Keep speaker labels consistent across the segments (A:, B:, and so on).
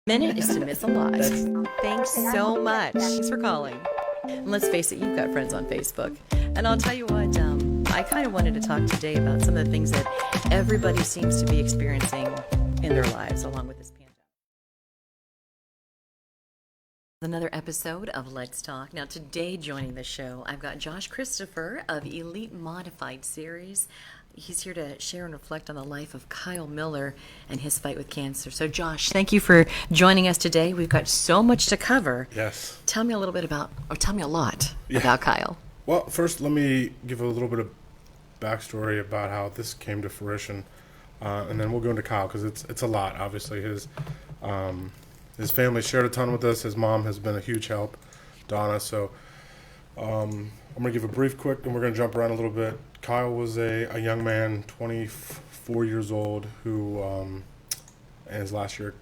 A: Minute is to miss a lot. Thanks so much. Thanks for calling. And let's face it, you've got friends on Facebook. And I'll tell you what, I kind of wanted to talk today about some of the things that everybody seems to be experiencing in their lives along with this pandemic. Another episode of Let's Talk. Now today joining the show, I've got Josh Christopher of Elite Modified Series. He's here to share and reflect on the life of Kyle Miller and his fight with cancer. So Josh, thank you for joining us today. We've got so much to cover.
B: Yes.
A: Tell me a little bit about, or tell me a lot about Kyle.
B: Well, first let me give a little bit of backstory about how this came to fruition. And then we'll go into Kyle because it's a lot. Obviously, his family shared a ton with us. His mom has been a huge help, Donna. So I'm going to give a brief quick, and we're going to jump around a little bit. Kyle was a young man, 24 years old, who, and his last year,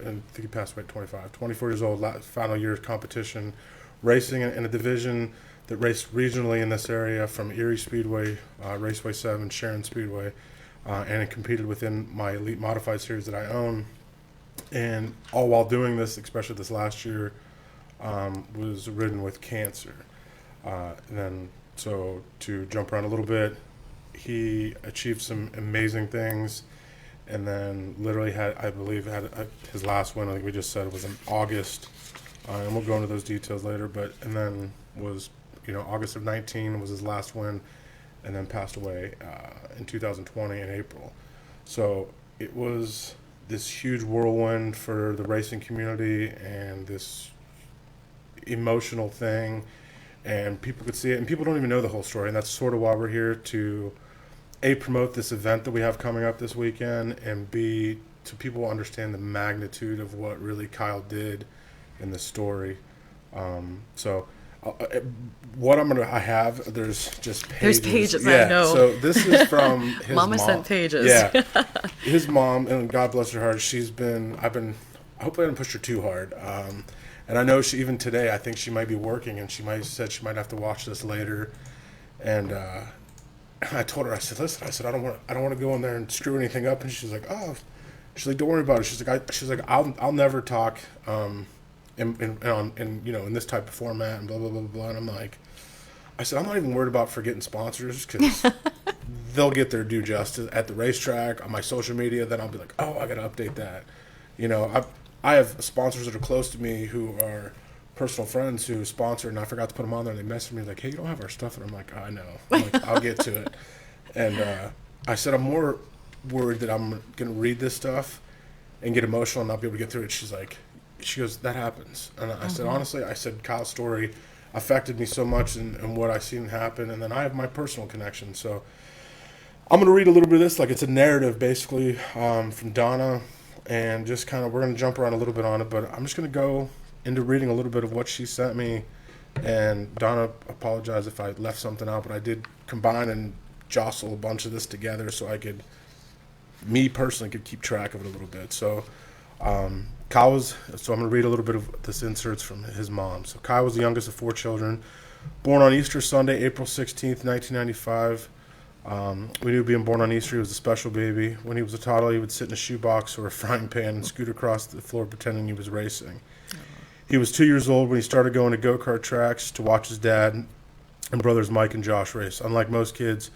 B: I think he passed away at 25. 24 years old, final year competition, racing in a division that raced regionally in this area from Erie Speedway, Raceway 7, Sharon Speedway, and it competed within my Elite Modified Series that I own. And all while doing this, especially this last year, was ridden with cancer. So to jump around a little bit, he achieved some amazing things, and then literally had his last win, I think we just said, was in August, and we'll go into those details later, and then was, August of 19 was his last win, and then passed away in 2020 in April. So it was this huge whirlwind for the racing community and this emotional thing, and people could see it, and people don't even know the whole story, and that's sort of why we're here to promote this event that we have coming up this weekend, and B, to people understand the magnitude of what really Kyle did in the story. I have, there's just pages.
A: There's pages,
B: yeah,
A: I know.
B: So this is from his
A: Mama
B: mom.
A: sent pages.
B: Yeah, his mom, and God bless her heart, hopefully I didn't push her too hard. And I know she, even today, I think she might be working, and she said she might have to watch this later. And I told her, I said, listen, I don't want to go in there and screw anything up. And she's like, don't worry about it. She's like, I'll never talk, in this type of format and blah blah blah blah. And I'm like, I said, I'm not even worried about forgetting sponsors because they'll get their due justice at the racetrack, on my social media. Then I'll be like, oh, I got to update that. I have sponsors that are close to me who are personal friends who sponsor, and I forgot to put them on there. And they messaged me like, hey, you don't have our stuff. And I'm like, I know. I'm like, I'll get to it. And I said, I'm more worried that I'm going to read this stuff and get emotional and not be able to get through it. She goes, that happens. And I said, honestly, Kyle's story affected me so much in what I seen happen. And then I have my personal connection. So I'm going to read a little bit of this. Like, it's a narrative, basically, from Donna. And just kind of, we're going to jump around a little bit on it, but I'm just going to go into reading a little bit of what she sent me. And Donna, apologize if I left something out, but I did combine and jostle a bunch of this together so me personally could keep track of it a little bit. So I'm going to read a little bit of this inserts from his mom. So Kyle was the youngest of 4 children, born on Easter Sunday, April 16th, 1995. We knew being born on Easter, he was a special baby. When he was a toddler, he would sit in a shoebox or a frying pan and scoot across the floor pretending he was racing. He was 2 years old when he started going to go-kart tracks to watch his dad and brothers Mike and Josh race. Unlike most kids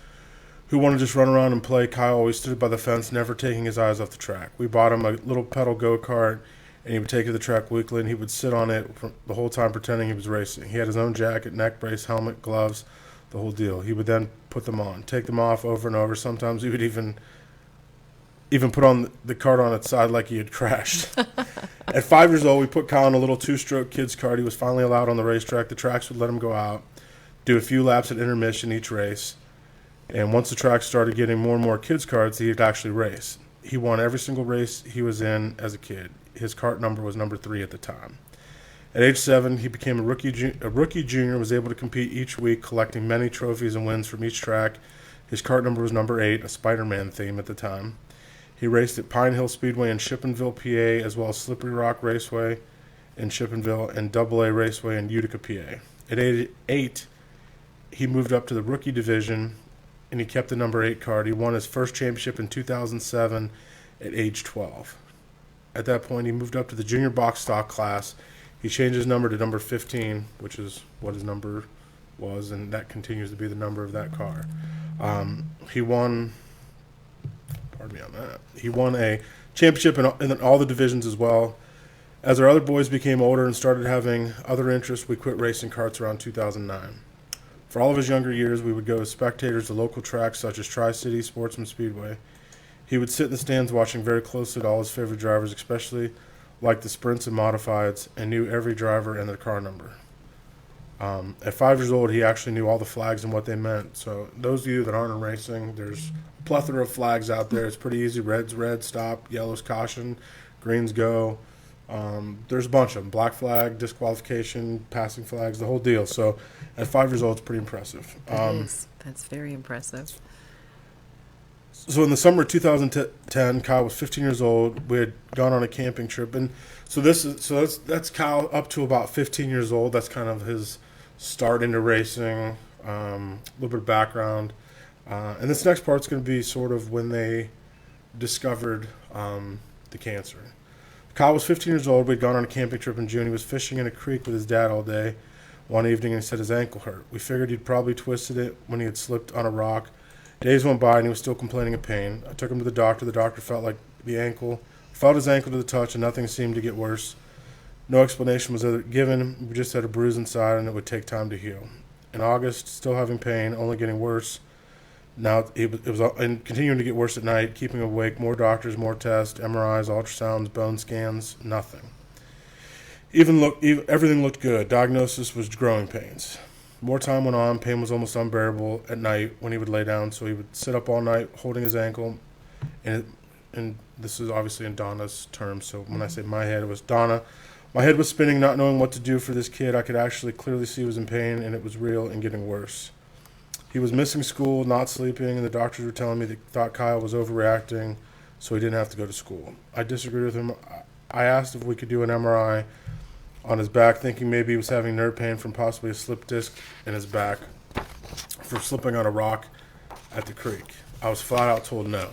B: who want to just run around and play, Kyle always stood by the fence, never taking his eyes off the track. We bought him a little pedal go-kart, and he would take it to the track weekly, and he would sit on it the whole time pretending he was racing. He had his own jacket, neck brace, helmet, gloves, the whole deal. He would then put them on, take them off over and over. Sometimes he would even put on the cart on its side like he had crashed. At 5 years old, we put Kyle in a little 2-stroke kids cart. He was finally allowed on the racetrack. The tracks would let him go out, do a few laps at intermission each race. And once the track started getting more and more kids carts, he'd actually race. He won every single race he was in as a kid. His cart number was number 3 at the time. At age 7, he became a rookie junior, was able to compete each week, collecting many trophies and wins from each track. His cart number was number 8, a Spider-Man theme at the time. He raced at Pine Hill Speedway in Shippenville, PA, as well as Slippery Rock Raceway in Shippenville and AA Raceway in Utica, PA. At age 8, he moved up to the rookie division, and he kept the number 8 card. He won his first championship in 2007 at age 12. At that point, he moved up to the junior box stock class. He changed his number to number 15, which is what his number was, and that continues to be the number of that car. He won, pardon me on that, he won a championship in all the divisions as well. As our other boys became older and started having other interests, we quit racing karts around 2009. For all of his younger years, we would go as spectators to local tracks such as Tri-City Sportsman Speedway. He would sit in the stands watching very closely to all his favorite drivers, especially like the sprints and modifieds, and knew every driver and their car number. At 5 years old, he actually knew all the flags and what they meant. So those of you that aren't in racing, there's a plethora of flags out there. It's pretty easy. Red's red, stop. Yellow's caution. Green's go. There's a bunch of them. Black flag, disqualification, passing flags, the whole deal. So at 5 years old, it's pretty impressive.
A: It is. That's very impressive.
B: So in the summer of 2010, Kyle was 15 years old. We had gone on a camping trip, and that's Kyle up to about 15 years old. That's kind of his start into racing. A little bit of background, and this next part's going to be sort of when they discovered the cancer. Kyle was 15 years old. We'd gone on a camping trip in June. He was fishing in a creek with his dad all day one evening, and he said his ankle hurt. We figured he'd probably twisted it when he had slipped on a rock. Days went by, and he was still complaining of pain. I took him to the doctor. The doctor felt his ankle to the touch, and nothing seemed to get worse. No explanation was ever given. We just had a bruise inside, and it would take time to heal. In August, still having pain, only getting worse. Now it was and continuing to get worse at night, keeping awake, more doctors, more tests, MRIs, ultrasounds, bone scans, nothing. Everything looked good. Diagnosis was growing pains. More time went on. Pain was almost unbearable at night when he would lay down, so he would sit up all night holding his ankle. And this is obviously in Donna's terms, so when I say my head, it was Donna. My head was spinning, not knowing what to do for this kid. I could actually clearly see he was in pain, and it was real and getting worse. He was missing school, not sleeping, and the doctors were telling me they thought Kyle was overreacting, so he didn't have to go to school. I disagreed with him. I asked if we could do an MRI on his back, thinking maybe he was having nerve pain from possibly a slip disc in his back for slipping on a rock at the creek. I was flat out told no.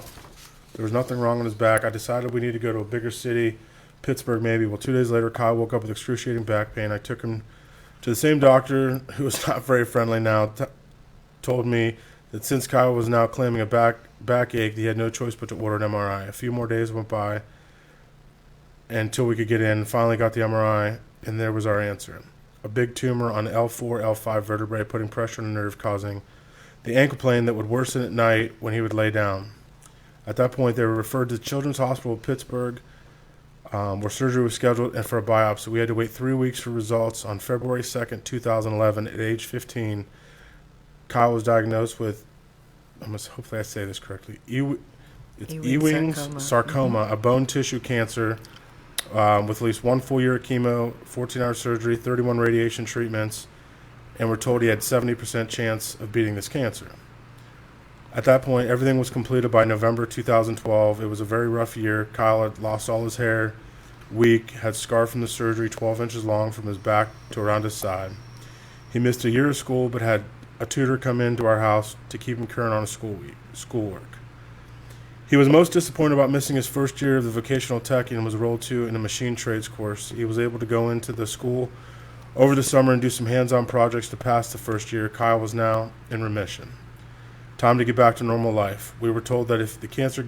B: There was nothing wrong on his back. I decided we need to go to a bigger city, Pittsburgh maybe. Well, 2 days later, Kyle woke up with excruciating back pain. I took him to the same doctor, who was not very friendly now, told me that since Kyle was now claiming a backache, he had no choice but to order an MRI. A few more days went by until we could get in. Finally got the MRI, and there was our answer. A big tumor on L4, L5 vertebrae, putting pressure on the nerve, causing the ankle plane that would worsen at night when he would lay down. At that point, they were referred to Children's Hospital of Pittsburgh, where surgery was scheduled, and for a biopsy. We had to wait 3 weeks for results. On February 2nd, 2011, at age 15, Kyle was diagnosed with, hopefully I say this correctly, Ewing's sarcoma, a bone tissue cancer, with at least 1 full year of chemo, 14-hour surgery, 31 radiation treatments, and we're told he had 70% chance of beating this cancer. At that point, everything was completed by November 2012. It was a very rough year. Kyle had lost all his hair, weak, had scar from the surgery 12 inches long from his back to around his side. He missed a year of school, but had a tutor come into our house to keep him current on his schoolwork. He was most disappointed about missing his first year of the vocational tech and was enrolled in a machine trades course. He was able to go into the school over the summer and do some hands-on projects to pass the first year. Kyle was now in remission. Time to get back to normal life. We were told that if the cancer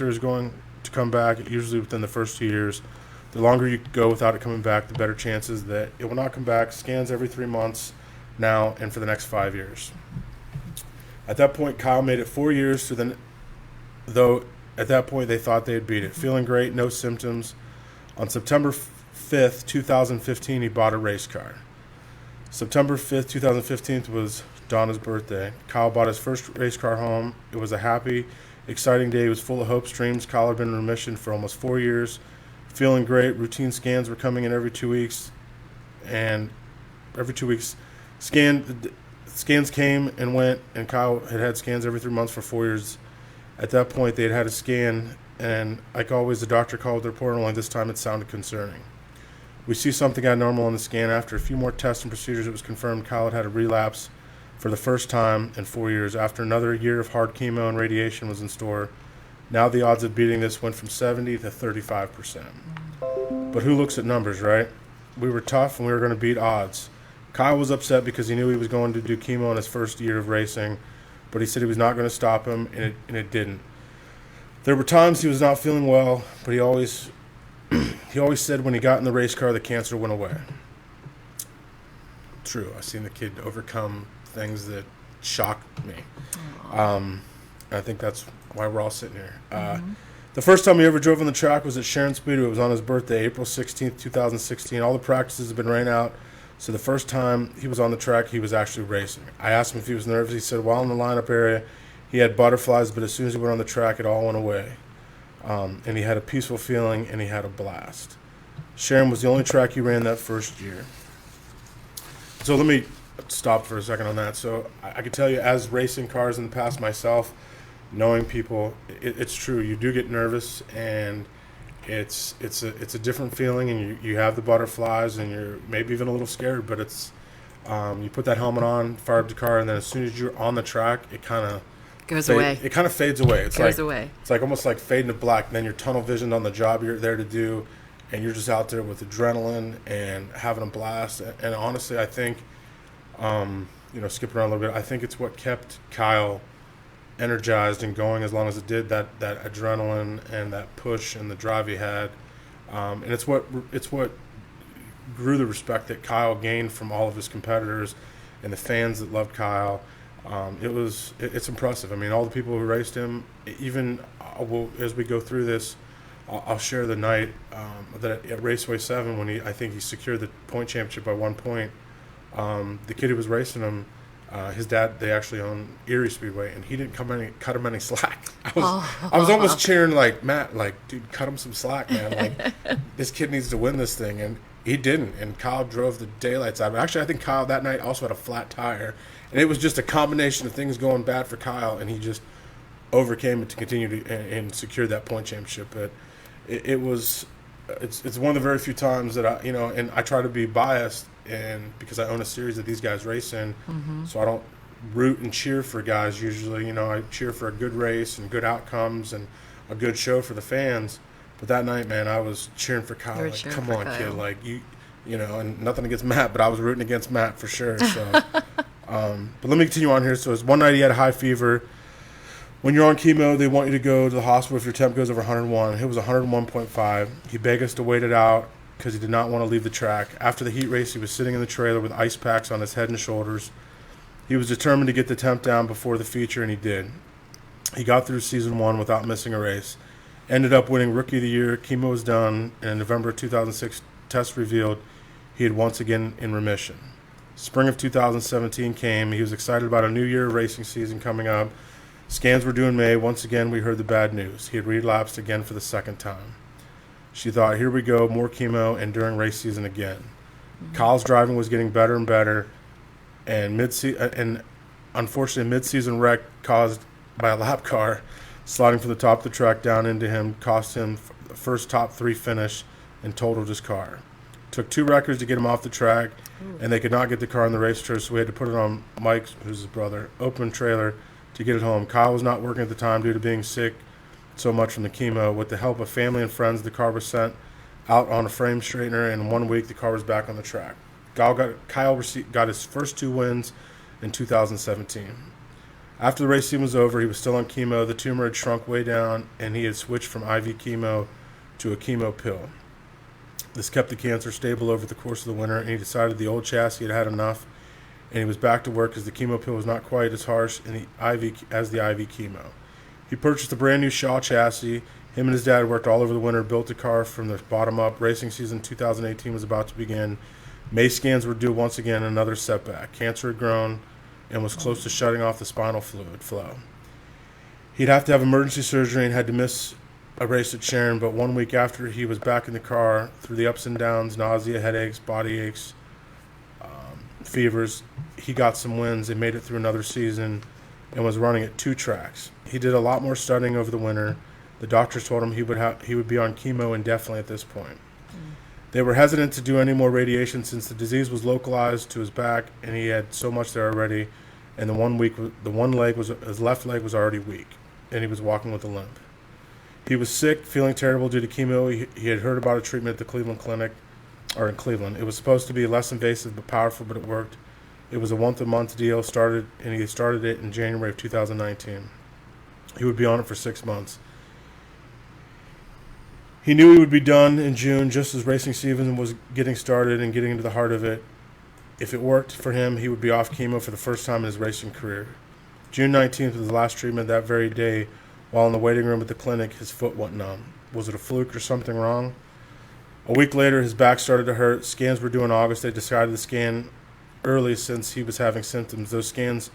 B: is going to come back, usually within the first 2 years, the longer you go without it coming back, the better chances that it will not come back. Scans every 3 months now and for the next 5 years. At that point, Kyle made it 4 years though at that point they thought they had beat it. Feeling great, no symptoms. On September 5th, 2015, he bought a race car. September 5th, 2015 was Donna's birthday. Kyle bought his first race car home. It was a happy, exciting day. It was full of hopes, dreams. Kyle had been in remission for almost 4 years. Feeling great. Routine scans were coming in every 2 weeks. And every 2 weeks, scans came and went, and Kyle had scans every 3 months for 4 years. At that point, they had a scan, and like always, the doctor called the report, only this time it sounded concerning. We see something abnormal on the scan. After a few more tests and procedures, it was confirmed Kyle had a relapse for the first time in 4 years. After another year of hard chemo and radiation was in store, Now the odds of beating this went from 70 to 35%. But who looks at numbers, right? We were tough and we were going to beat odds. Kyle was upset because he knew he was going to do chemo in his first year of racing, but he said he was not going to stop him, and it didn't. There were times he was not feeling well, but he always said when he got in the race car, the cancer went away. True. I've seen the kid overcome things that shocked me. I think that's why we're all sitting here. The first time he ever drove on the track was at Sharon Speedway. It was on his birthday, April 16th, 2016. All the practices have been rained out, so the first time he was on the track, he was actually racing. I asked him if he was nervous. He said while in the lineup area, he had butterflies, but as soon as he went on the track, it all went away. And he had a peaceful feeling, and he had a blast. Sharon was the only track he ran that first year. So let me stop for a second on that. So I can tell you, as racing cars in the past myself, knowing people, it's true. You do get nervous, and it's a different feeling, and you have the butterflies, and you're maybe even a little scared. But it's you put that helmet on, fire up the car, and then as soon as you're on the track, it kind of
A: Goes away.
B: It kind of fades away. It's
A: Goes away.
B: It's like almost like fading to black. And then you're tunnel visioned on the job you're there to do, and you're just out there with adrenaline and having a blast. And honestly, I think, skipping around a little bit, I think it's what kept Kyle energized and going as long as it did, that adrenaline and that push and the drive he had. And it's what grew the respect that Kyle gained from all of his competitors and the fans that loved Kyle. It's impressive. I mean, all the people who raced him, even as we go through this, I'll share the night that at Raceway 7 when I think he secured the point championship by 1 point. The kid who was racing him, his dad, they actually own Erie Speedway, and he didn't cut him any slack. I was almost cheering like, Matt, like, dude, cut him some slack, man. Like, this kid needs to win this thing, and he didn't. And Kyle drove the daylights out of it. Actually, I think Kyle that night also had a flat tire, and it was just a combination of things going bad for Kyle, and he just overcame it to continue to and secure that point championship. But it's one of the very few times that and I try to be biased, and because I own a series that these guys race in, so I don't root and cheer for guys usually. I cheer for a good race and good outcomes and a good show for the fans. But that night, man, I was cheering for Kyle. Like, come on, Kyle. Kid, like and nothing against Matt, but I was rooting against Matt for sure. So, but let me continue on here. So, it was one night he had a high fever. When you're on chemo, they want you to go to the hospital if your temp goes over 101. It was 101.5. He begged us to wait it out because he did not want to leave the track. After the heat race, he was sitting in the trailer with ice packs on his head and shoulders. He was determined to get the temp down before the feature, and he did. He got through season 1 without missing a race. Ended up winning Rookie of the Year. Chemo was done, and in November 2006, tests revealed he had once again in remission. Spring of 2017 came. He was excited about a new year racing season coming up. Scans were due in May. Once again, we heard the bad news. He had relapsed again for the second time. She thought, here we go, more chemo, and during race season again. Kyle's driving was getting better and better, and unfortunately, a mid-season wreck caused by a lap car sliding from the top of the track down into him cost him the first top 3 finish and totaled his car. Took 2 records to get him off the track, and they could not get the car in the race trailer, so we had to put it on Mike's, who's his brother, open trailer to get it home. Kyle was not working at the time due to being sick so much from the chemo. With the help of family and friends, the car was sent out on a frame straightener, and in 1 week, the car was back on the track. Kyle got his first 2 wins in 2017. After the race season was over, he was still on chemo. The tumor had shrunk way down, and he had switched from IV chemo to a chemo pill. This kept the cancer stable over the course of the winter, and he decided the old chassis had had enough, and he was back to work as the chemo pill was not quite as harsh as the IV chemo. He purchased a brand new Shaw chassis. Him and his dad worked all over the winter, built the car from the bottom up. Racing season 2018 was about to begin. May scans were due once again, another setback. Cancer had grown and was close to shutting off the spinal fluid flow. He'd have to have emergency surgery and had to miss a race at Sharon, but 1 week after he was back in the car, through the ups and downs, nausea, headaches, body aches, fevers, he got some wins and made it through another season and was running at 2 tracks. He did a lot more studying over the winter. The doctors told him he would be on chemo indefinitely at this point. They were hesitant to do any more radiation since the disease was localized to his back and he had so much there already, and his left leg was already weak and he was walking with a limp. He was sick, feeling terrible due to chemo. He had heard about a treatment at the Cleveland Clinic, or in Cleveland. It was supposed to be less invasive but powerful, but it worked. It was a once-a-month deal, he started it in January of 2019. He would be on it for 6 months. He knew he would be done in June, just as racing season was getting started and getting into the heart of it. If it worked for him, he would be off chemo for the first time in his racing career. June 19th was the last treatment. That very day, while in the waiting room at the clinic, his foot went numb. Was it a fluke or something wrong? A week later, his back started to hurt. Scans were due in August. They decided to scan early since he was having symptoms. Those scans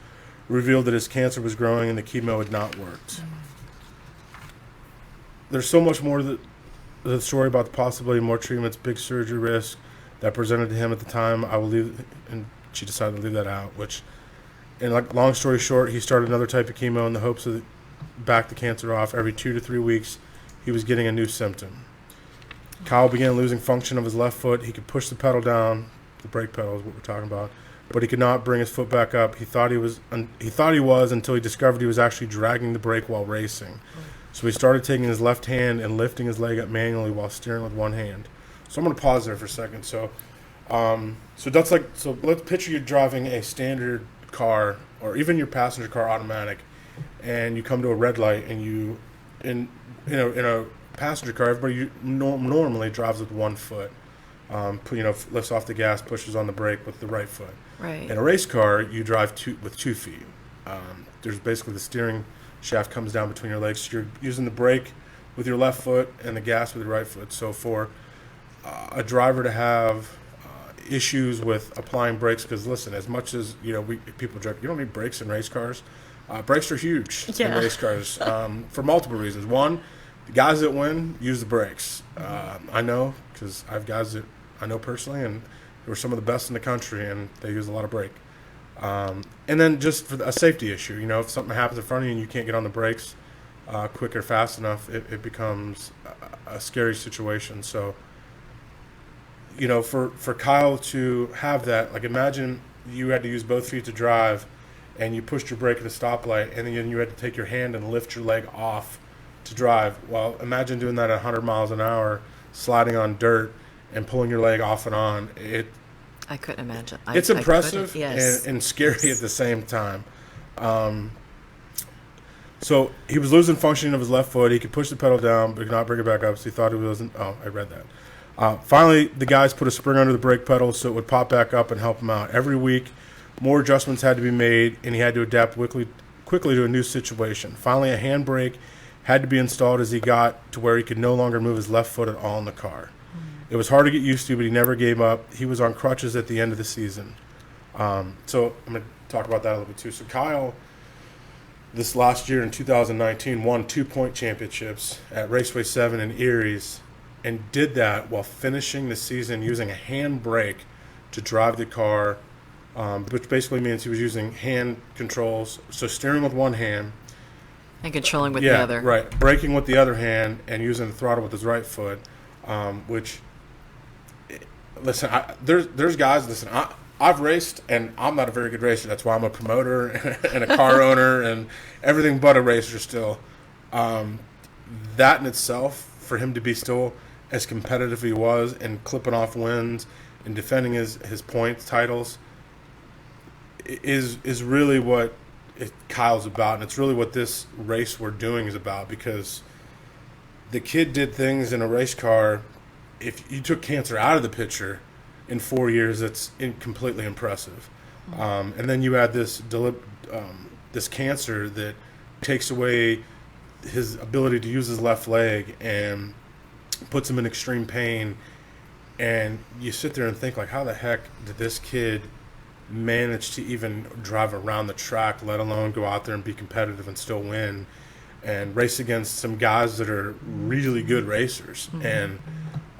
B: revealed that his cancer was growing and the chemo had not worked. There's so much more to the story about the possibility of more treatments, big surgery risk that presented to him at the time. I will leave, and she decided to leave that out, which, and like, long story short, he started another type of chemo in the hopes of back the cancer off. Every 2 to 3 weeks, he was getting a new symptom. Kyle began losing function of his left foot. He could push the pedal down, the brake pedal is what we're talking about, but he could not bring his foot back up. He thought he was until he discovered he was actually dragging the brake while racing. So he started taking his left hand and lifting his leg up manually while steering with one hand. So I'm going to pause there for a second. So let's picture you driving a standard car or even your passenger car automatic, and you come to a red light, and in a passenger car, everybody normally drives with one foot. Lifts off the gas, pushes on the brake with the right foot.
A: Right.
B: In a race car, you drive with 2 feet. There's basically the steering shaft comes down between your legs. So you're using the brake with your left foot and the gas with your right foot. So for a driver to have issues with applying brakes, because listen, as much as people joke, you don't need brakes in race cars. Brakes are huge in race cars for multiple reasons. One, the guys that win use the brakes. I know, because I have guys that I know personally, and they were some of the best in the country, and they use a lot of brake. And then just for a safety issue, if something happens in front of you and you can't get on the brakes quick or fast enough, it becomes a scary situation. So, for Kyle to have that, like, imagine you had to use both feet to drive, and you pushed your brake at a stoplight, and then you had to take your hand and lift your leg off to drive. Well, imagine doing that at 100 miles an hour, sliding on dirt, and pulling your leg off and on.
A: I couldn't imagine.
B: It's impressive
A: yes.
B: and scary at the same time. So he was losing functioning of his left foot. He could push the pedal down, but could not bring it back up. So he thought he wasn't. Oh, I read that. Finally, the guys put a spring under the brake pedal so it would pop back up and help him out. Every week, more adjustments had to be made, and he had to adapt quickly to a new situation. Finally, a handbrake had to be installed as he got to where he could no longer move his left foot at all in the car. It was hard to get used to, but he never gave up. He was on crutches at the end of the season. So I'm going to talk about that a little bit too. So Kyle, this last year in 2019, won 2-point championships at Raceway 7 in Erie's, and did that while finishing the season using a hand brake to drive the car, which basically means he was using hand controls, so steering with one hand.
A: And controlling with the other.
B: Right. Braking with the other hand and using the throttle with his right foot, which... Listen, there's guys. Listen, I've raced, and I'm not a very good racer. That's why I'm a promoter and a car owner and everything but a racer still. That in itself, for him to be still as competitive as he was and clipping off wins and defending his points titles, is really what Kyle's about, and it's really what this race we're doing is about, because the kid did things in a race car. If you took cancer out of the picture in 4 years, that's completely impressive. And then you add this cancer that takes away his ability to use his left leg and puts him in extreme pain. And you sit there and think, like, how the heck did this kid manage to even drive around the track, let alone go out there and be competitive and still win and race against some guys that are really good racers? Mm-hmm. And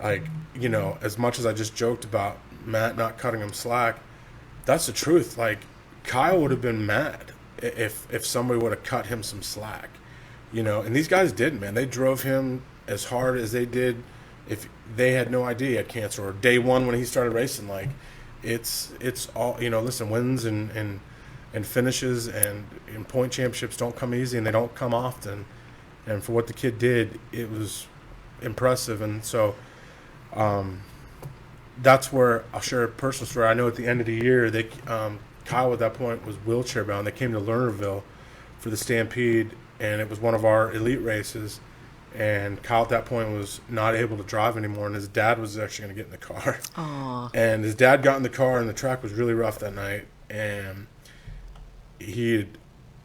B: as much as I just joked about Matt not cutting him slack, that's the truth. Like, Kyle would have been mad if somebody would have cut him some slack, and these guys didn't, man. They drove him as hard as they did if they had no idea he had cancer, or day one when he started racing. Like, it's all, listen, wins and finishes and point championships don't come easy, and they don't come often. And for what the kid did, it was impressive. And so that's where I'll share a personal story. I know at the end of the year, Kyle at that point was wheelchair bound. They came to Lernerville for the Stampede, and it was one of our elite races. And Kyle at that point was not able to drive anymore, and his dad was actually going to get in the car.
A: Aw.
B: And his dad got in the car, and the track was really rough that night. And he had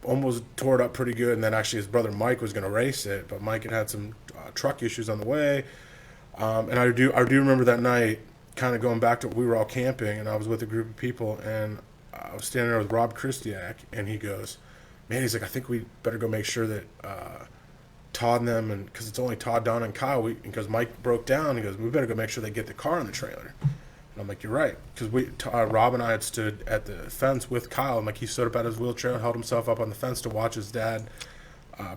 B: almost tore it up pretty good. And then actually his brother Mike was going to race it, but Mike had some truck issues on the way. And I do remember that night kind of going back to we were all camping, and I was with a group of people, and I was standing there with Rob Christiak, and he goes, man, he's like, I think we better go make sure that Todd and them, and because it's only Todd, Don, and Kyle, because Mike broke down, he goes, we better go make sure they get the car in the trailer. And I'm like, you're right, because Rob and I had stood at the fence with Kyle, and like he stood up at his wheelchair and held himself up on the fence to watch his dad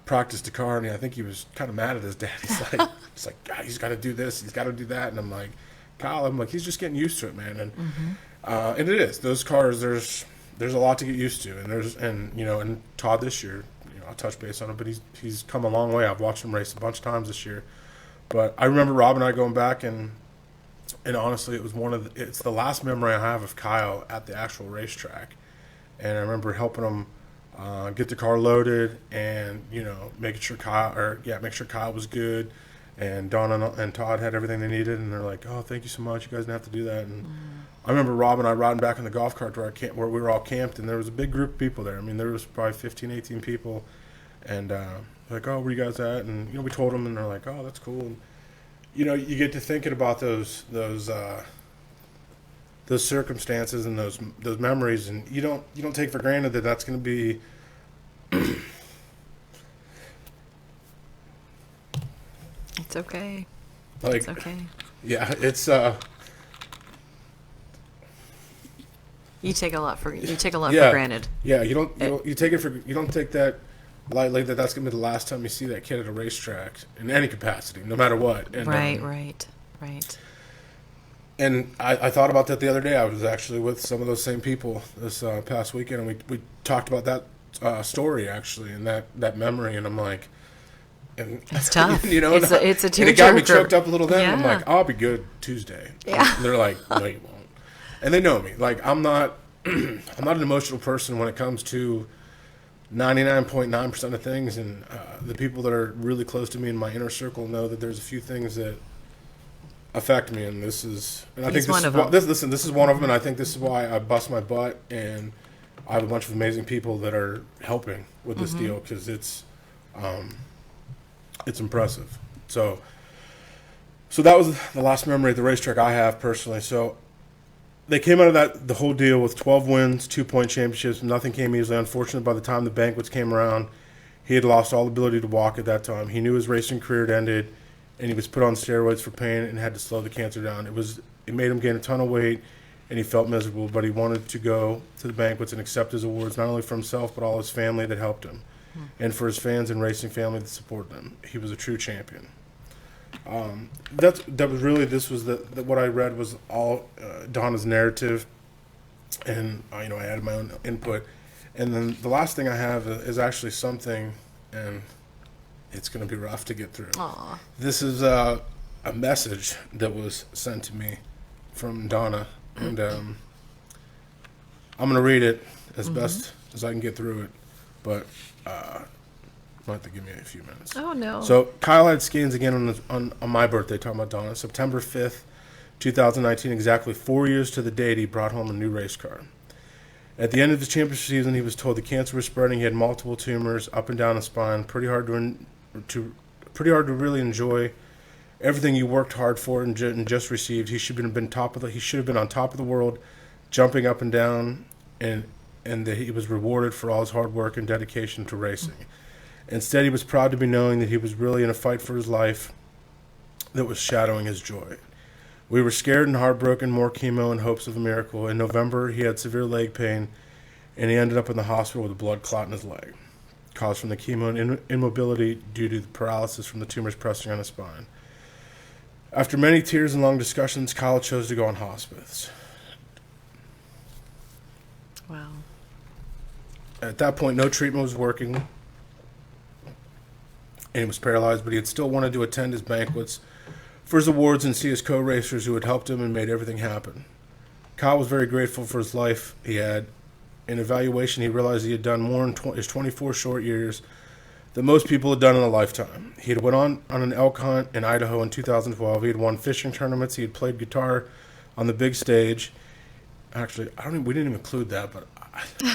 B: practice the car, and I think he was kind of mad at his dad. He's like, God, he's got to do this, he's got to do that, and I'm like, Kyle, he's just getting used to it, man, and it is those cars. There's a lot to get used to, and Todd this year, I'll touch base on it, but he's come a long way. I've watched him race a bunch of times this year, but I remember Rob and I going back and honestly, it's the last memory I have of Kyle at the actual racetrack, and I remember helping him get the car loaded and making sure Kyle was good. And Donna and Todd had everything they needed, and they're like, "Oh, thank you so much. You guys didn't have to do that." And I remember Rob and I riding back in the golf cart to where we were all camped, and there was a big group of people there. I mean, there was probably 15, 18 people, and like, "Oh, where you guys at?" And we told them, and they're like, "Oh, that's cool." And you get to thinking about those circumstances and those memories, and you don't take for granted that that's going to be.
A: It's okay.
B: Like,
A: It's okay.
B: yeah, it's
A: You take a lot for
B: yeah,
A: for granted.
B: Yeah, you don't take that lightly, that's gonna be the last time you see that kid at a racetrack in any capacity, no matter what. And,
A: Right.
B: And I thought about that the other day. I was actually with some of those same people this past weekend, and we talked about that story actually, and that memory, and I'm like. And,
A: it's tough. It's a tearjerker.
B: And it got me choked up a little then.
A: Yeah.
B: I'm like, I'll be good Tuesday.
A: Yeah.
B: And they're like, no, you won't. And they know me. Like, I'm not an emotional person when it comes to 99.9% of things. And the people that are really close to me in my inner circle know that there's a few things that affect me. And this is, and I think this is one of them. And I think this is why I bust my butt. And I have a bunch of amazing people that are helping with this deal, because it's impressive. So that was the last memory at the racetrack I have personally. So they came out of the whole deal with 12 wins, 2-point championships. Nothing came easily. Unfortunately, by the time the banquets came around, he had lost all ability to walk at that time. He knew his racing career had ended, and he was put on steroids for pain and had to slow the cancer down. It made him gain a ton of weight, and he felt miserable, but he wanted to go to the banquets and accept his awards, not only for himself, but all his family that helped him. And for his fans and racing family that support them. He was a true champion. What I read was all Donna's narrative, and I added my own input. And then the last thing I have is actually something, and it's going to be rough to get through.
A: Aww.
B: This is a message that was sent to me from Donna, and I'm going to read it as best as I can get through it, but might have to give me a few minutes.
A: Oh, no.
B: So Kyle had skins again on my birthday, talking about Donna, September 5th, 2019, exactly 4 years to the date he brought home a new race car. At the end of the championship season, he was told the cancer was spreading. He had multiple tumors up and down his spine. Pretty hard to really enjoy everything you worked hard for and just received. He should have been on top of the world, jumping up and down, and that he was rewarded for all his hard work and dedication to racing. Instead, he was proud to be knowing that he was really in a fight for his life that was shadowing his joy. We were scared and heartbroken, more chemo in hopes of a miracle. In November, he had severe leg pain, and he ended up in the hospital with a blood clot in his leg, caused from the chemo and immobility due to the paralysis from the tumors pressing on his spine. After many tears and long discussions, Kyle chose to go on hospice.
A: Wow.
B: At that point, no treatment was working. and he was paralyzed, but he had still wanted to attend his banquets for his awards and see his co-racers who had helped him and made everything happen. Kyle was very grateful for his life he had. In evaluation, he realized he had done more in his 24 short years than most people had done in a lifetime. He had went on an elk hunt in Idaho in 2012. He had won fishing tournaments. He had played guitar on the big stage. Actually, we didn't even include that, but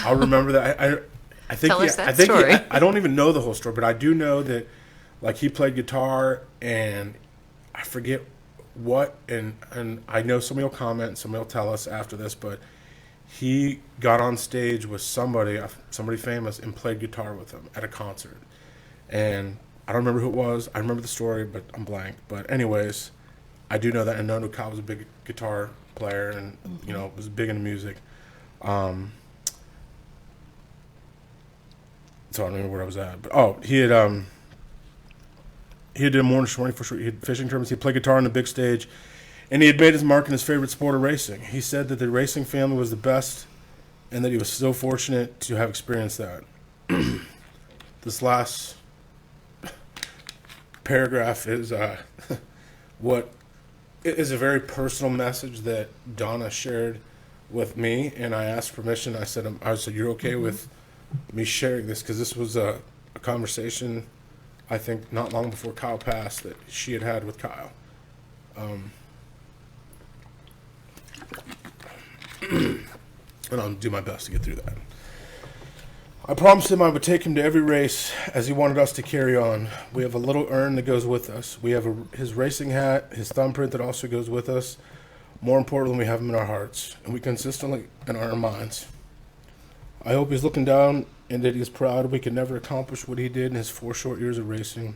B: I'll remember that. I think
A: Tell us that story.
B: I don't even know the whole story, but I do know that, like, he played guitar, and I forget what, and I know somebody will comment and somebody will tell us after this, but he got on stage with somebody famous and played guitar with them at a concert. And I don't remember who it was. I remember the story, but I'm blank. But anyways, I do know that, and I know Kyle was a big guitar player and, was big into music. So I don't remember where I was at. But, he had did more than 24 short. He had fishing tournaments. He played guitar on the big stage, and he had made his mark in his favorite sport of racing. He said that the racing family was the best, and that he was so fortunate to have experienced that. This last paragraph is what is a very personal message that Donna shared with me, and I asked permission. I said, "You're okay with me sharing this?" Because this was a conversation, I think, not long before Kyle passed, that she had with Kyle. And I'll do my best to get through that. I promised him I would take him to every race as he wanted us to carry on. We have a little urn that goes with us. We have his racing hat, his thumbprint that also goes with us. More importantly, we have him in our hearts, and we consistently in our minds. I hope he's looking down and that he's proud we could never accomplish what he did in his 4 short years of racing.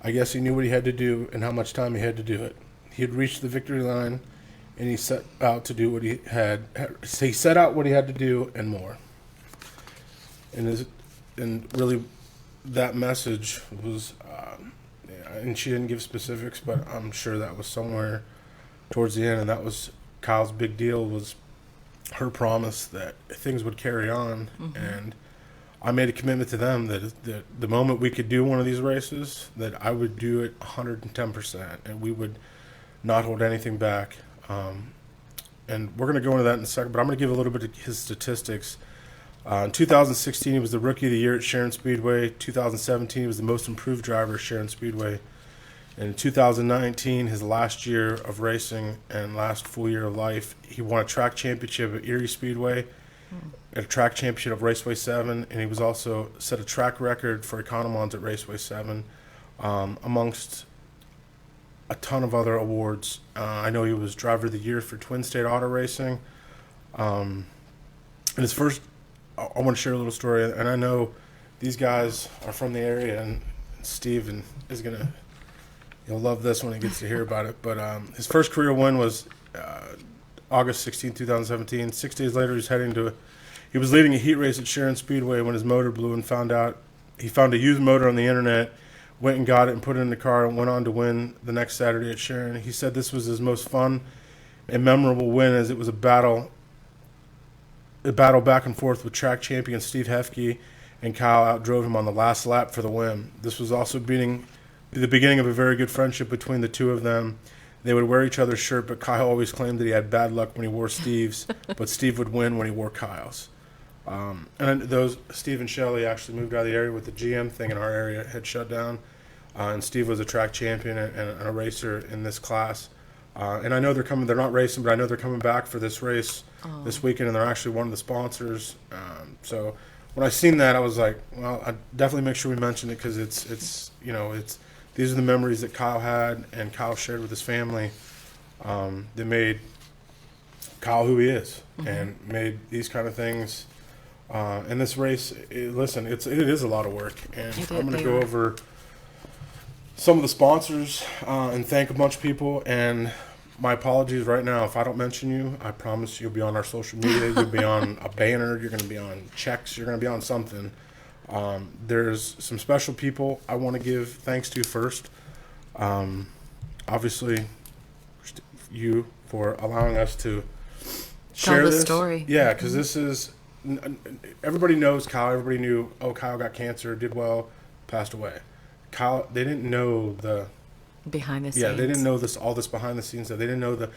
B: I guess he knew what he had to do and how much time he had to do it. He had reached the victory line, and he set out to do what he had. He set out what he had to do and more. And really, that message was, and she didn't give specifics, but I'm sure that was somewhere towards the end, and that was Kyle's big deal, was her promise that things would carry on. And I made a commitment to them that the moment we could do one of these races, that I would do it 110%, and we would not hold anything back. And we're going to go into that in a second, but I'm going to give a little bit of his statistics. In 2016, he was the Rookie of the Year at Sharon Speedway. 2017, he was the Most Improved Driver at Sharon Speedway. In 2019, his last year of racing and last full year of life, he won a track championship at Erie Speedway, a track championship of Raceway 7, and he was also set a track record for Economons at Raceway 7, amongst a ton of other awards. I know he was Driver of the Year for Twin State Auto Racing. And his first, I want to share a little story, and I know these guys are from the area, and Steve is going to, he'll love this when he gets to hear about it. But his first career win was August 16, 2017. 6 days later, he was leading a heat race at Sharon Speedway when his motor blew, and he found a used motor on the internet, went and got it and put it in the car, and went on to win the next Saturday at Sharon. He said this was his most fun and memorable win, as it was a battle back and forth with track champion Steve Hefke, and Kyle outdrove him on the last lap for the win. This was also the beginning of a very good friendship between the two of them. They would wear each other's shirt, but Kyle always claimed that he had bad luck when he wore Steve's, but Steve would win when he wore Kyle's. And Steve and Shelley actually moved out of the area with the GM thing in our area had shut down, and Steve was a track champion and a racer in this class. And I know they're coming. They're not racing, but I know they're coming back for this race this weekend, and they're actually one of the sponsors. So when I seen that, I was like, well, I definitely make sure we mention it, because it's these are the memories that Kyle had and Kyle shared with his family, that made Kyle who he is, and made these kind of things. And this race, it is a lot of work, and I'm going to go over some of the sponsors and thank a bunch of people. And my apologies right now if I don't mention you. I promise you'll be on our social media. You'll be on a banner. You're going to be on checks. You're going to be on something. There's some special people I want to give thanks to first. Obviously, you for allowing us to share this
A: story.
B: Yeah, because this is, everybody knows Kyle. Everybody knew, Kyle got cancer, did well, passed away. Kyle, they didn't know
A: Behind the scenes.
B: yeah, they didn't know all this behind the scenes stuff. They didn't know the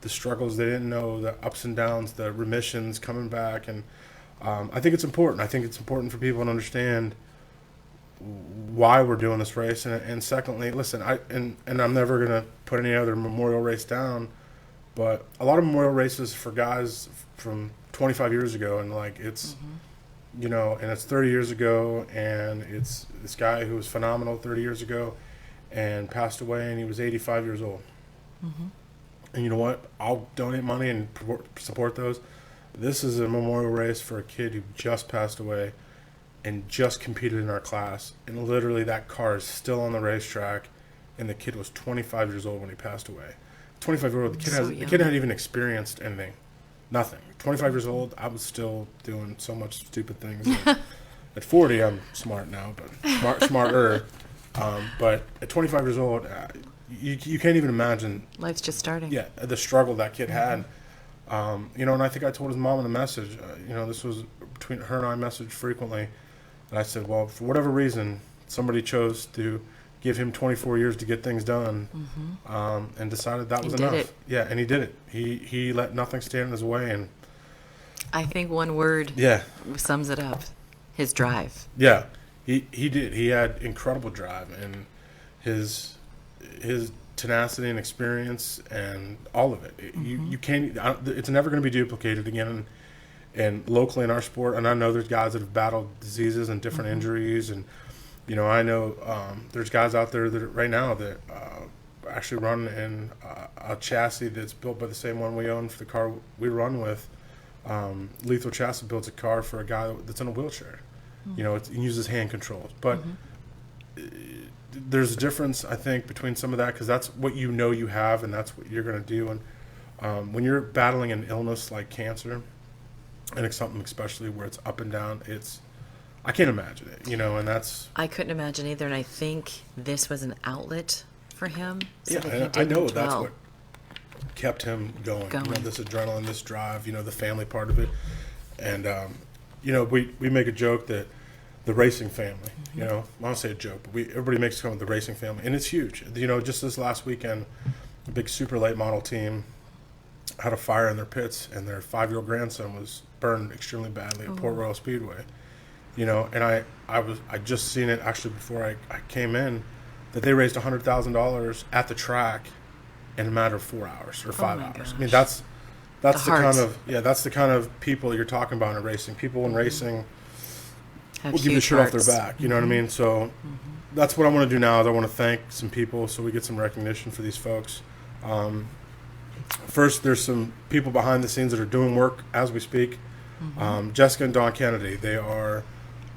B: struggles. They didn't know the ups and downs, the remissions coming back. And I think it's important. I think it's important for people to understand why we're doing this race. And secondly, listen, and I'm never going to put any other memorial race down, but a lot of memorial races for guys from 25 years ago, and like it's, you know, and it's 30 years ago, and it's this guy who was phenomenal 30 years ago and passed away, and he was 85 years old. And you know what? I'll donate money and support those. This is a memorial race for a kid who just passed away and just competed in our class. And literally that car is still on the racetrack, and the kid was 25 years old when he passed away. 25-year-old, the kid hadn't even experienced anything. Nothing. 25 years old, I was still doing so much stupid things. At 40, I'm smart now, but smarter. But at 25 years old, you can't even imagine.
A: Life's just starting.
B: Yeah, the struggle that kid had. You know, and I think I told his mom in a message, you know, this was between her and I messaged frequently. And I said, well, for whatever reason, somebody chose to give him 24 years to get things done, and decided that was enough.
A: Did it.
B: Yeah, and he did it. He let nothing stand in his way. And
A: I think one word sums it up. His drive.
B: Yeah, he did. He had incredible drive, and his tenacity and experience and all of it. You can't. It's never going to be duplicated again. And locally in our sport, and I know there's guys that have battled diseases and different injuries, and you know, I know there's guys out there that right now that actually run in a chassis that's built by the same one we own for the car we run with. Lethal Chassis builds a car for a guy that's in a wheelchair. You know, it uses hand controls, but there's a difference, I think, between some of that, because that's what you know you have, and that's what you're going to do. And when you're battling an illness like cancer, and it's something especially where it's up and down, I can't imagine it, you know, and that's...
A: I couldn't imagine either, and I think this was an outlet for him. So
B: yeah, I know that's what kept him going. You know, this adrenaline, this drive, you know, the family part of it. And, you know, we make a joke that the racing family, you know, I don't say a joke, but everybody makes fun of the racing family, and it's huge. You know, just this last weekend, a big super late model team had a fire in their pits, and their 5-year-old grandson was burned extremely badly at Port Royal Speedway. You know, and I just seen it actually before I came in, that they raised $100,000 at the track in a matter of 4 hours or 5 hours.
A: Gosh.
B: I mean, that's the kind of people you're talking about in racing. People in racing will give you the shirt off their back. You know what I mean? So that's what I want to do now. Is I want to thank some people so we get some recognition for these folks. First, there's some people behind the scenes that are doing work as we speak. Jessica and Dawn Kennedy, they have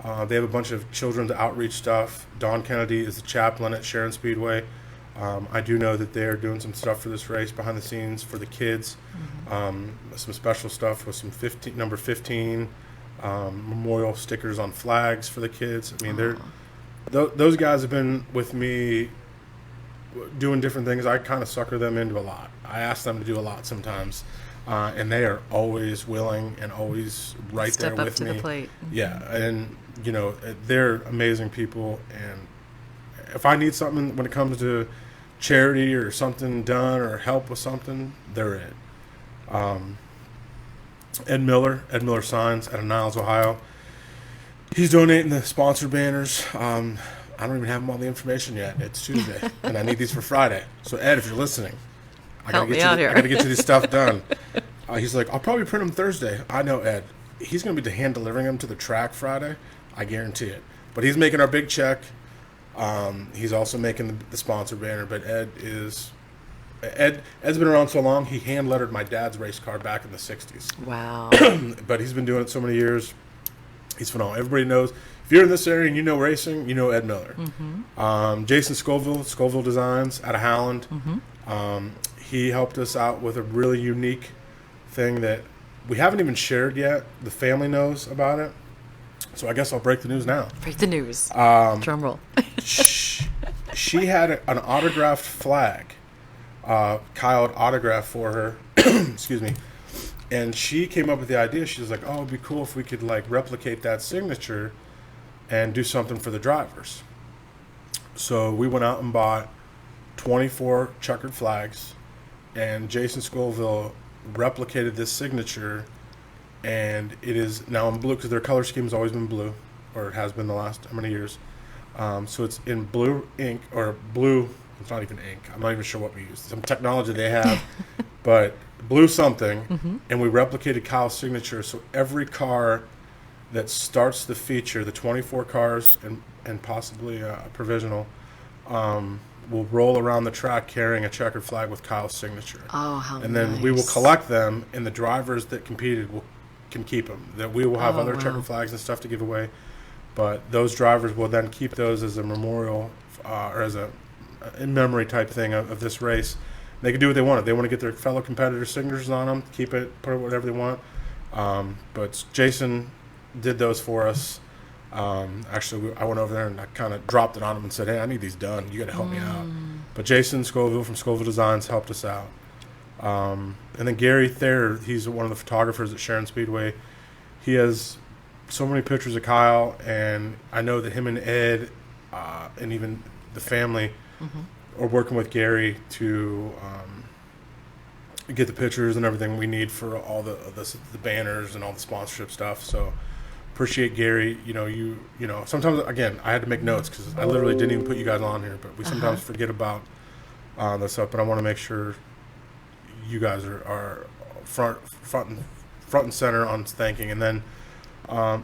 B: a bunch of children's outreach stuff. Dawn Kennedy is the chaplain at Sharon Speedway. I do know that they're doing some stuff for this race behind the scenes for the kids. Some special stuff with some number 15 memorial stickers on flags for the kids. I mean, those guys have been with me doing different things. I kind of sucker them into a lot. I ask them to do a lot sometimes, and they are always willing and always right there with me.
A: Step up to the plate.
B: Yeah, and you know, they're amazing people. And if I need something when it comes to charity or something done or help with something, they're it. Ed Miller Signs out of Niles, Ohio. He's donating the sponsored banners. I don't even have all the information yet. It's Tuesday, and I need these for Friday. So, Ed, if you're listening, I gotta get you this stuff done. He's like, I'll probably print them Thursday. I know, Ed. He's going to be hand delivering them to the track Friday. I guarantee it. But he's making our big check. He's also making the sponsor banner. But Ed's been around so long, he hand lettered my dad's race car back in the 60s.
A: Wow.
B: But he's been doing it so many years. He's phenomenal. Everybody knows. If you're in this area and you know racing, you know Ed Miller. Jason Scoville Designs out of Howland. He helped us out with a really unique thing that we haven't even shared yet. The family knows about it. So I guess I'll break the news now.
A: Break the news. Drum roll.
B: She had an autographed flag. Kyle had autographed for her. Excuse me. And she came up with the idea. She was like, oh, it'd be cool if we could like replicate that signature and do something for the drivers. So we went out and bought 24 checkered flags, and Jason Scoville replicated this signature, and it is now in blue because their color scheme has always been blue, or it has been the last how many years. So it's in blue ink, or blue, it's not even ink. I'm not even sure what we use. Some technology they have, but blue something, and we replicated Kyle's signature. So every car that starts the feature, the 24 cars and possibly a provisional, will roll around the track carrying a checkered flag with Kyle's signature.
A: Oh, how
B: And then
A: nice.
B: we will collect them, and the drivers that competed can keep them. That we will have
A: Oh,
B: other
A: wow.
B: checkered flags and stuff to give away, but those drivers will then keep those as a memorial or as a in memory type thing of this race. They can do what they want. If they want to get their fellow competitors' signatures on them, keep it, put it whatever they want. But Jason did those for us. Actually, I went over there and I kind of dropped it on him and said, "Hey, I need these done. You got to help me out." But Jason Scoville from Scoville Designs helped us out. And then Gary Thayer, he's one of the photographers at Sharon Speedway. He has so many pictures of Kyle, and I know that him and Ed and even the family are working with Gary to get the pictures and everything we need for all the banners and all the sponsorship stuff. So appreciate Gary. You know. Sometimes again, I had to make notes because I literally didn't even put you guys on here, but we sometimes forget about this stuff. But I want to make sure you guys are front and center on thanking. And then a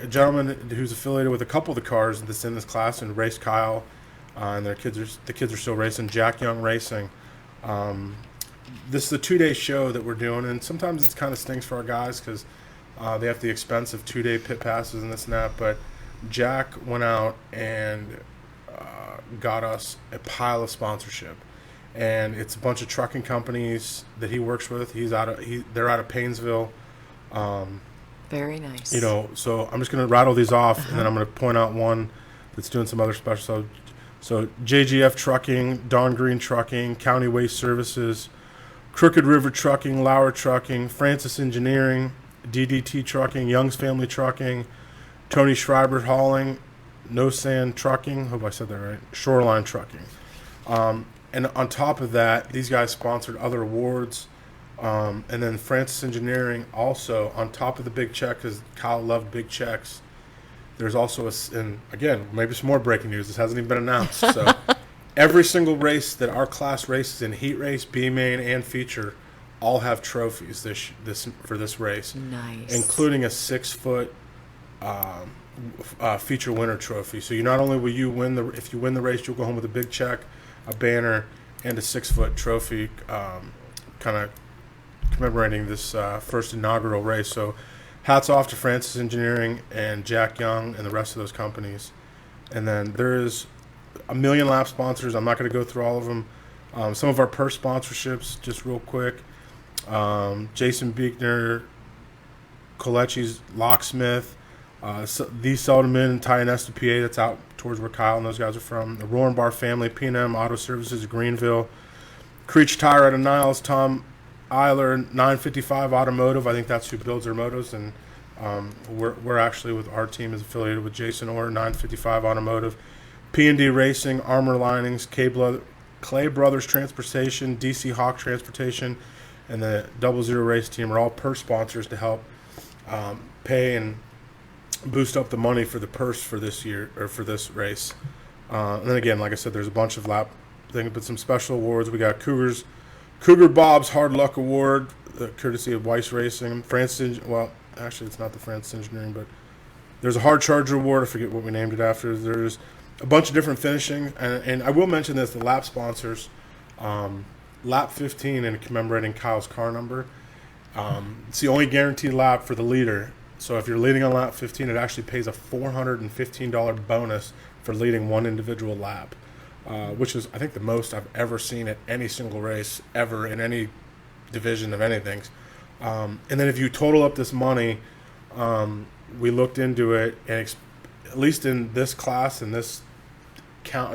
B: gentleman who's affiliated with a couple of the cars that's in this class and raced Kyle, and the kids are still racing. Jack Young Racing. This is a 2-day show that we're doing, and sometimes it kind of stings for our guys because they have the expense of 2-day pit passes and this and that. But Jack went out and got us a pile of sponsorship, and it's a bunch of trucking companies that he works with. They're out of Paynesville.
A: Very nice.
B: So I'm just going to rattle these off, and then I'm going to point out one that's doing some other special. So JGF Trucking, Don Green Trucking, County Waste Services, Crooked River Trucking, Lauer Trucking, Francis Engineering, DDT Trucking, Young's Family Trucking, Tony Schreiber Hauling, No Sand Trucking, hope I said that right, Shoreline Trucking. And on top of that, these guys sponsored other awards. And then Francis Engineering also, on top of the big check, because Kyle loved big checks, there's also and again, maybe some more breaking news. This hasn't even been announced. So every single race that our class races in, heat race, B main, and feature, all have trophies for this race.
A: Nice.
B: Including a 6-foot feature winner trophy. So you not only will you if you win the race, you'll go home with a big check, a banner, and a 6-foot trophy, kind of commemorating this first inaugural race. So hats off to Francis Engineering and Jack Young and the rest of those companies. And then there's a million lap sponsors. I'm not going to go through all of them. Some of our purse sponsorships, just real quick. Jason Beekner, Colecci's Locksmith, the Seldom Inn, Ty and Esther PA, that's out towards where Kyle and those guys are from. The Roaring Bar family, P&M Auto Services, Greenville. Creech Tire out of Niles, Tom Eiler, 955 Automotive. I think that's who builds their motos, and we're actually with our team is affiliated with Jason Orr, 955 Automotive. P&D Racing, Armor Linings, Clay Brothers Transportation, DC Hawk Transportation, and the 00 Race Team are all purse sponsors to help pay and boost up the money for the purse for this year or for this race. And then again, like I said, there's a bunch of lap things, but some special awards. We got Cougar Bob's Hard Luck Award, courtesy of Weiss Racing. Well, actually, it's not the Francis Engineering, but there's a Hard Charger Award. I forget what we named it after. There's a bunch of different finishing, and I will mention this: the lap sponsors, lap 15, and commemorating Kyle's car number. It's the only guaranteed lap for the leader. So if you're leading on lap 15, it actually pays a $415 bonus for leading one individual lap, which is, I think, the most I've ever seen at any single race ever in any division of anything. And then if you total up this money, we looked into it, and at least in this class, in this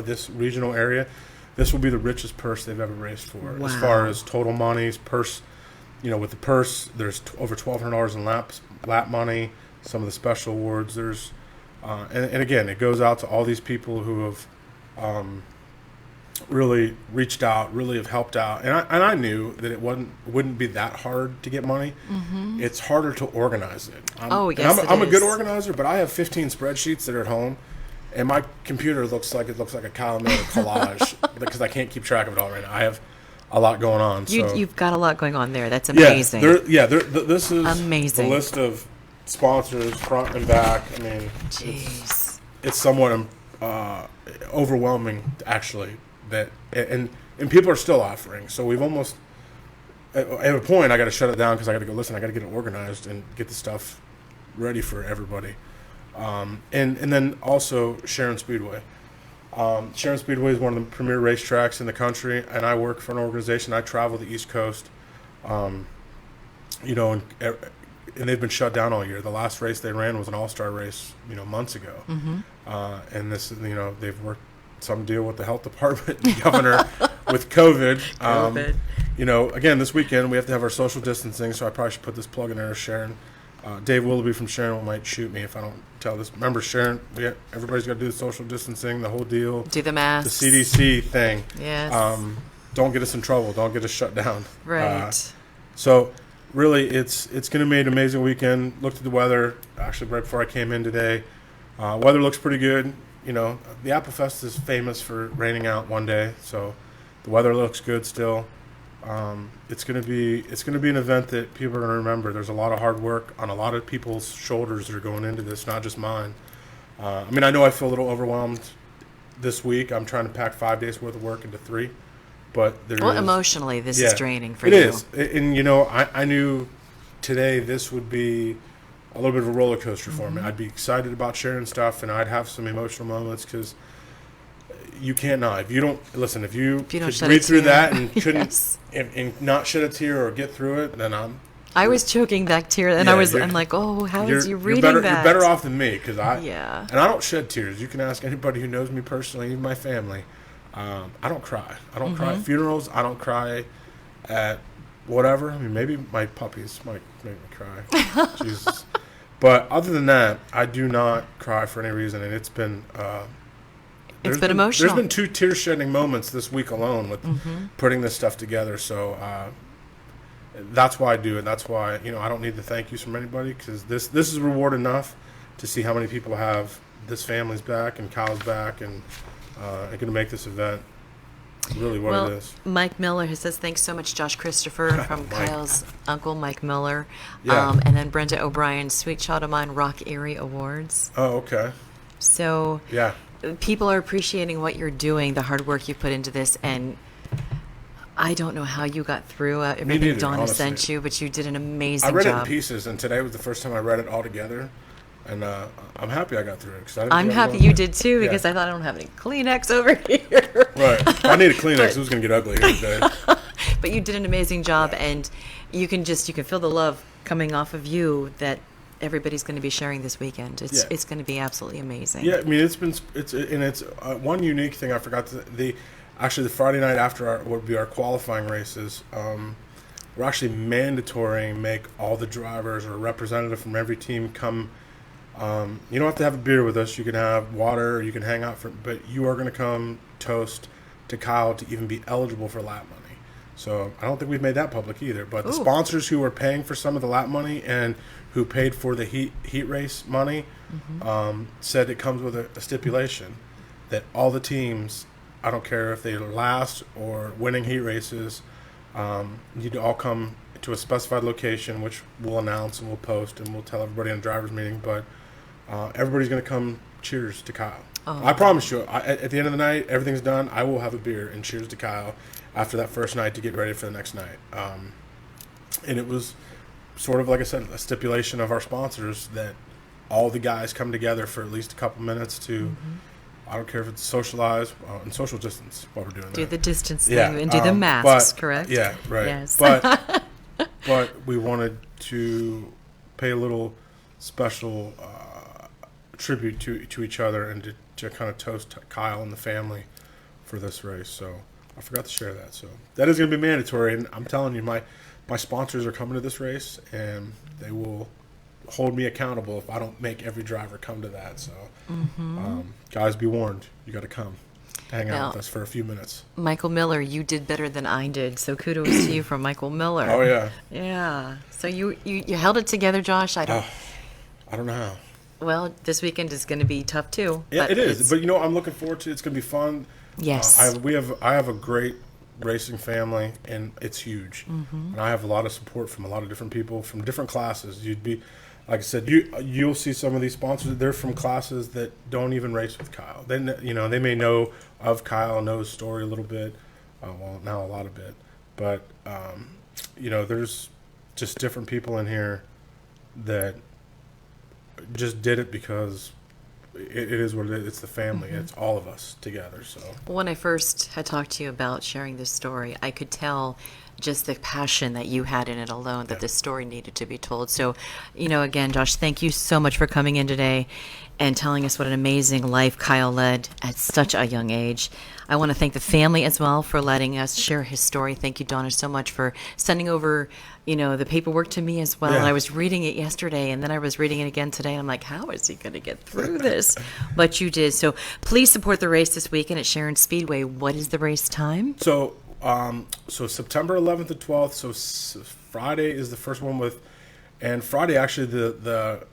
B: this regional area, this will be the richest purse they've ever raced for.
A: Wow.
B: As far as total monies, purse, with the purse, there's over $1,200 in lap money. Some of the special awards, there's And again, it goes out to all these people who have really reached out, really have helped out. And I knew that it wouldn't be that hard to get money. Mm-hmm. It's harder to organize it. I'm a good organizer, but I have 15 spreadsheets that are at home, and my computer looks like a Kyle Miller collage because I can't keep track of it all right now. I have a lot going on.
A: You've got a lot going on there. That's amazing.
B: This is
A: amazing.
B: The list of sponsors, front and back. I mean, it's somewhat overwhelming, actually. And people are still offering. So we've almost at a point I got to shut it down because I got to go listen. I got to get it organized and get the stuff ready for everybody. And then also Sharon Speedway. Sharon Speedway is one of the premier racetracks in the country, and I work for an organization. I travel the East Coast, and they've been shut down all year. The last race they ran was an all-star race, months ago. Mm-hmm. And this, they've worked some deal with the health department and the governor with COVID. Again, this weekend we have to have our social distancing, so I probably should put this plug in there, Sharon. Dave Willoughby from Sharon might shoot me if I don't tell this. Remember, Sharon, everybody's got to do the social distancing, the whole deal.
A: Do the masks.
B: The CDC thing.
A: Yes.
B: Don't get us in trouble. Don't get us shut down.
A: Right.
B: So, really, it's going to be an amazing weekend. Looked at the weather, actually, right before I came in today. Weather looks pretty good. The Apple Fest is famous for raining out one day, so the weather looks good still. It's going to be an event that people are going to remember. There's a lot of hard work on a lot of people's shoulders that are going into this, not just mine. I know I feel a little overwhelmed this week. I'm trying to pack 5 days worth of work into 3, but
A: emotionally, this is draining for you.
B: It is, and I knew today this would be a little bit of a roller coaster for me. I'd be excited about sharing stuff, and I'd have some emotional moments because you can't not. If you don't listen, if you
A: don't
B: could read through that and couldn't
A: yes.
B: and not shed a tear or get through it, then
A: I was choking back tear, and I'm like, oh, how is you reading that?
B: You're better off than me because and I don't shed tears. You can ask anybody who knows me personally, even my family. I don't cry. I don't cry at funerals. I don't cry at whatever. Maybe my puppies might make me cry. Jesus. But other than that, I do not cry for any reason, and it's been
A: emotional.
B: There's been 2 tear-shedding moments this week alone with putting this stuff together. So that's why I do it. That's why I don't need the thank yous from anybody because this is reward enough to see how many people have this family's back and Kyle's back and going to make this event really what it is.
A: Mike Miller says, thanks so much, Josh Christopher, from Kyle's uncle, Mike Miller.
B: Yeah.
A: And then Brenda O'Brien, Sweet Child of Mine, Rock Erie Awards.
B: Oh, okay.
A: So people are appreciating what you're doing, the hard work you put into this, and I don't know how you got through everything Donna sent you, but you did an amazing job.
B: I read it in pieces, and today was the first time I read it all together. And I'm happy I got through it.
A: I'm happy you did too because I thought I don't have any Kleenex over here.
B: Right. If I need a Kleenex, it was going to get ugly here today.
A: But you did an amazing job, and you can feel the love coming off of you that everybody's going to be sharing this weekend. It's going to be absolutely amazing.
B: Yeah, it's one unique thing I forgot actually the Friday night after would be our qualifying races. We're actually mandatory make all the drivers or a representative from every team come. You don't have to have a beer with us. You can have water, or you can hang out but you are going to come toast to Kyle to even be eligible for lap money. So I don't think we've made that public either. But the sponsors who are paying for some of the lap money and who paid for the heat race money said it comes with a stipulation that all the teams, I don't care if they're last or winning heat races, need to all come to a specified location, which we'll announce and we'll post and we'll tell everybody in the driver's meeting. But everybody's going to come cheers to Kyle. Oh. I promise you, at the end of the night, everything's done. I will have a beer and cheers to Kyle after that first night to get ready for the next night. And it was sort of, like I said, a stipulation of our sponsors that all the guys come together for at least a couple minutes to, I don't care if it's socialize and social distance while we're doing that.
A: Do the distance thing and do the masks, correct?
B: Yeah, right.
A: Yes.
B: But we wanted to pay a little special tribute to each other and to kind of toast Kyle and the family for this race. So I forgot to share that. So that is going to be mandatory. And I'm telling you, my sponsors are coming to this race, and they will hold me accountable if I don't make every driver come to that. So, guys, be warned. You got to come hang out
A: Now-
B: with us for a few minutes.
A: Michael Miller, you did better than I did, so kudos to you from Michael Miller.
B: Oh, yeah.
A: Yeah. So you held it together, Josh. I don't.
B: I don't know how.
A: Well, this weekend is going to be tough too.
B: Yeah,
A: but
B: it is.
A: it's-
B: But, I'm looking forward to it. It's going to be fun.
A: Yes.
B: I have a great racing family, and it's huge. And I have a lot of support from a lot of different people from different classes. You'd be, like I said, you'll see some of these sponsors. They're from classes that don't even race with Kyle. They may know of Kyle, know his story a little bit. Well, now a lot of it, but there's just different people in here that just did it because it is what it is. It's the family. It's all of us together. So
A: When I first had talked to you about sharing this story, I could tell just the passion that you had in it alone, that this story needed to be told. So, again, Josh, thank you so much for coming in today and telling us what an amazing life Kyle led at such a young age. I want to thank the family as well for letting us share his story. Thank you, Donna, so much for sending over, the paperwork to me as well.
B: Yeah.
A: And I was reading it yesterday, and then I was reading it again today, and I'm like, how is he going to get through this? But you did. So please support the race this weekend at Sharon Speedway. What is the race time?
B: So September 11th to 12th. So Friday is the first one and Friday actually the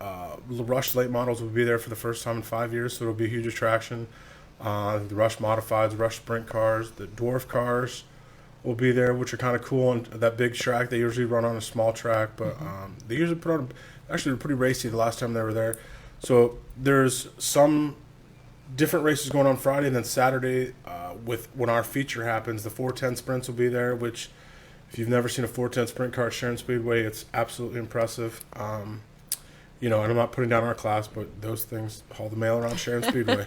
B: Rush late models will be there for the first time in 5 years. So it'll be a huge attraction. The Rush modifieds, Rush sprint cars, the dwarf cars will be there, which are kind of cool. And that big track, they usually run on a small track, but they usually put on. Actually, they're pretty racy the last time they were there. So there's some different races going on Friday, and then Saturday, when our feature happens, the 410 sprints will be there. Which, if you've never seen a 410 sprint car at Sharon Speedway, it's absolutely impressive. And I'm not putting down our class, but those things haul the mail around Sharon Speedway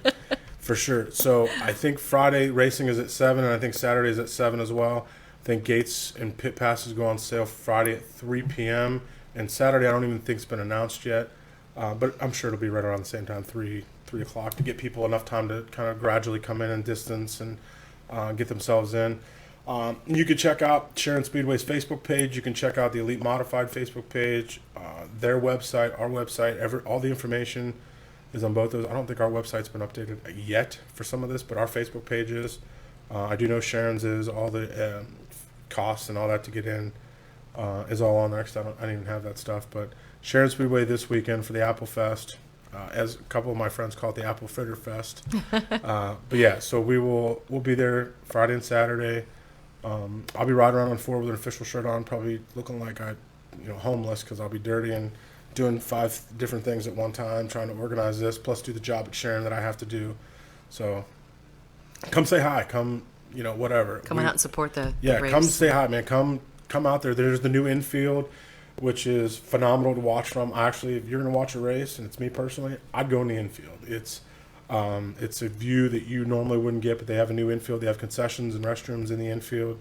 B: for sure. So I think Friday racing is at 7, and I think Saturday is at 7 as well. I think gates and pit passes go on sale Friday at 3 p.m. and Saturday I don't even think it's been announced yet, but I'm sure it'll be right around the same time, 3 o'clock, to get people enough time to kind of gradually come in and distance and get themselves in. You can check out Sharon Speedway's Facebook page. You can check out the Elite Modified Facebook page, their website, our website. All the information is on both those. I don't think our website's been updated yet for some of this, but our Facebook page is. I do know Sharon's is. All the costs and all that to get in is all on there, because I don't even have that stuff. But Sharon Speedway this weekend for the Apple Fest. As a couple of my friends call it, the Apple Fritter Fest. But yeah, so we'll be there Friday and Saturday. I'll be riding around on 4 with an official shirt on, probably looking like homeless, because I'll be dirty and doing 5 different things at one time, trying to organize this, plus do the job at Sharon that I have to do. So come say hi, come, whatever.
A: Come on out and support the race.
B: Come say hi, man. Come out there. There's the new infield, which is phenomenal to watch from. Actually, if you're going to watch a race, and it's me personally, I'd go in the infield. It's a view that you normally wouldn't get, but they have a new infield. They have concessions and restrooms in the infield.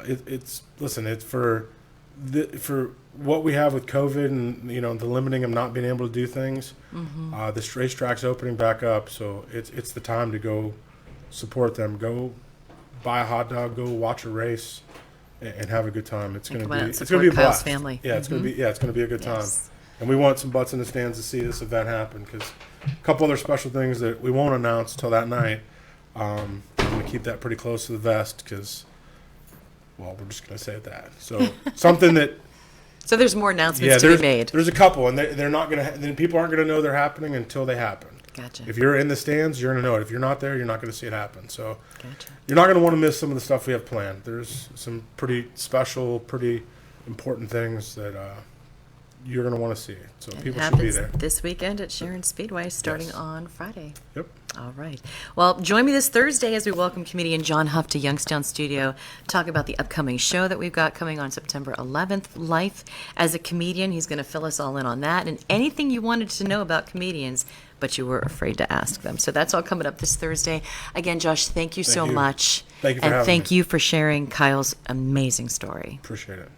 B: It's for what we have with COVID and the limiting of not being able to do things. This racetrack's opening back up, so it's the time to go support them. Go buy a hot dog. Go watch a race. And have a good time. It's going to be a
A: Kyle's
B: blast.
A: family.
B: Yeah, it's going to be a good time.
A: Yes.
B: And we want some butts in the stands to see this event happen, because a couple other special things that we won't announce till that night. I'm going to keep that pretty close to the vest, because, well, we're just going to say it that. So something that.
A: So there's more announcements to be made.
B: There's a couple, and they're not going to. Then people aren't going to know they're happening until they happen.
A: Gotcha.
B: If you're in the stands, you're going to know it. If you're not there, you're not going to see it happen. So
A: Gotcha.
B: you're not going to want to miss some of the stuff we have planned. There's some pretty special, pretty important things that you're going to want to see. So
A: It
B: people should be
A: happens
B: there.
A: this weekend at Sharon Speedway, starting
B: Yes.
A: on Friday.
B: Yep.
A: All right. Well, join me this Thursday as we welcome comedian John Huff to Youngstown Studio, talk about the upcoming show that we've got coming on September 11th, Life as a Comedian. He's going to fill us all in on that and anything you wanted to know about comedians, but you were afraid to ask them. So that's all coming up this Thursday. Again, Josh, thank you so
B: you.
A: much.
B: Thank you for
A: and
B: having
A: thank
B: me.
A: you for sharing Kyle's amazing story.
B: Appreciate it.